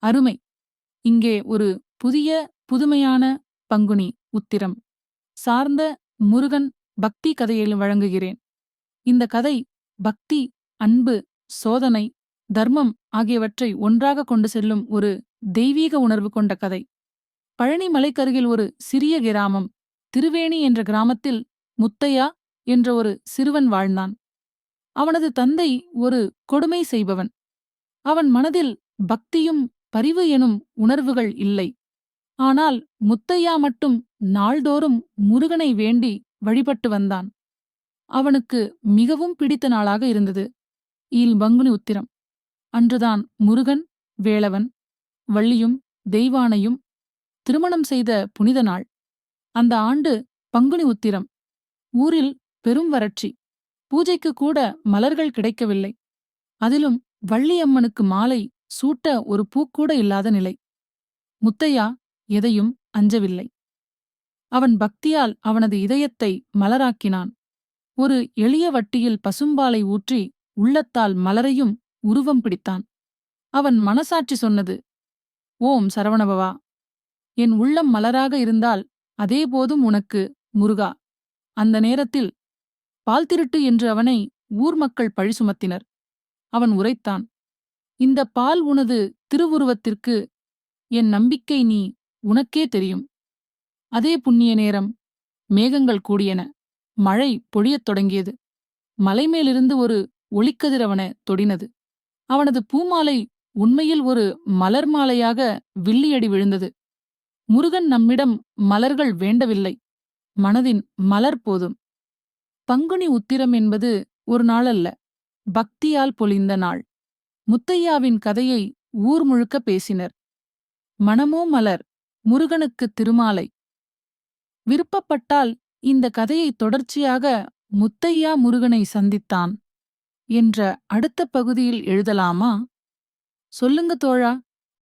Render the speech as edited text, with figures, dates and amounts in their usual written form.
அருமை. இங்கே ஒரு புதிய புதுமையான பங்குனி உத்திரம் சார்ந்த முருகன் பக்தி கதையை வழங்குகிறேன். இந்த கதை பக்தி, அன்பு, சோதனை, தர்மம் ஆகியவற்றை ஒன்றாக கொண்டு செல்லும் ஒரு தெய்வீக உணர்வு கொண்ட கதை. பழனி மலைக்கருகில் ஒரு சிறிய கிராமம், திருவேணி என்ற கிராமத்தில் முத்தையா என்ற ஒரு சிறுவன் வாழ்ந்தான். அவனது தந்தை ஒரு கொடுமை செய்பவன். அவன் மனதில் பக்தியும் பரிவு எனும் உணர்வுகள் இல்லை. ஆனால் முத்தையா மட்டும் நாள்தோறும் முருகனை வேண்டி வழிபட்டு வந்தான். அவனுக்கு மிகவும் பிடித்த நாளாக இருந்தது பங்குனி உத்திரம். அன்றுதான் முருகன், வேளவன், வள்ளியும் தெய்வானையும் திருமணம் செய்த புனித நாள். அந்த ஆண்டு பங்குனி உத்திரம். ஊரில் பெரும் வறட்சி. பூஜைக்கு கூட மலர்கள் கிடைக்கவில்லை. அதிலும் வள்ளியம்மனுக்கு மாலை சூட்ட ஒரு பூக்கூட இல்லாத நிலை. முத்தையா எதையும் அஞ்சவில்லை. அவன் பக்தியால் அவனது இதயத்தை மலராக்கினான். ஒரு எளிய வட்டியில் பசும்பாலை ஊற்றி உள்ளத்தால் மலரையும் உருவம் பிடித்தான். அவன் மனசாட்சி சொன்னது, ஓம் சரவணபவா, என் உள்ளம் மலராக இருந்தால் அதே போதும் உனக்கு, முருகா. அந்த நேரத்தில் பால் திருட்டு என்று அவனை ஊர் மக்கள் பழி சுமத்தினர். அவன் உரைத்தான், இந்த பால் உனது திருவுருவத்திற்கு, என் நம்பிக்கை நீ உனக்கே தெரியும். அதே புண்ணிய நேரம் மேகங்கள் கூடியன. மழை பொழியத் தொடங்கியது. மலைமேலிருந்து ஒரு ஒளிக்கதிர் அவனை தொடினது. அவனது பூமாலை உண்மையில் ஒரு மலர் மாலையாக வில்லியடி விழுந்தது. முருகன் நம்மிடம் மலர்கள் வேண்டவில்லை, மனதின் மலர் போதும். பங்குனி உத்திரம் என்பது ஒரு நாளல்ல, பக்தியால் பொலிந்த நாள். முத்தையாவின் கதையை ஊர் முழுக்க பேசினர். மனமோ மலர், முருகனுக்கு திருமாலை. விருப்பப்பட்டால் இந்த கதையை தொடர்ச்சியாக முத்தையா முருகனை சந்தித்தான் என்ற அடுத்த பகுதியில் எழுதலாமா? சொல்லுங்க தோழா.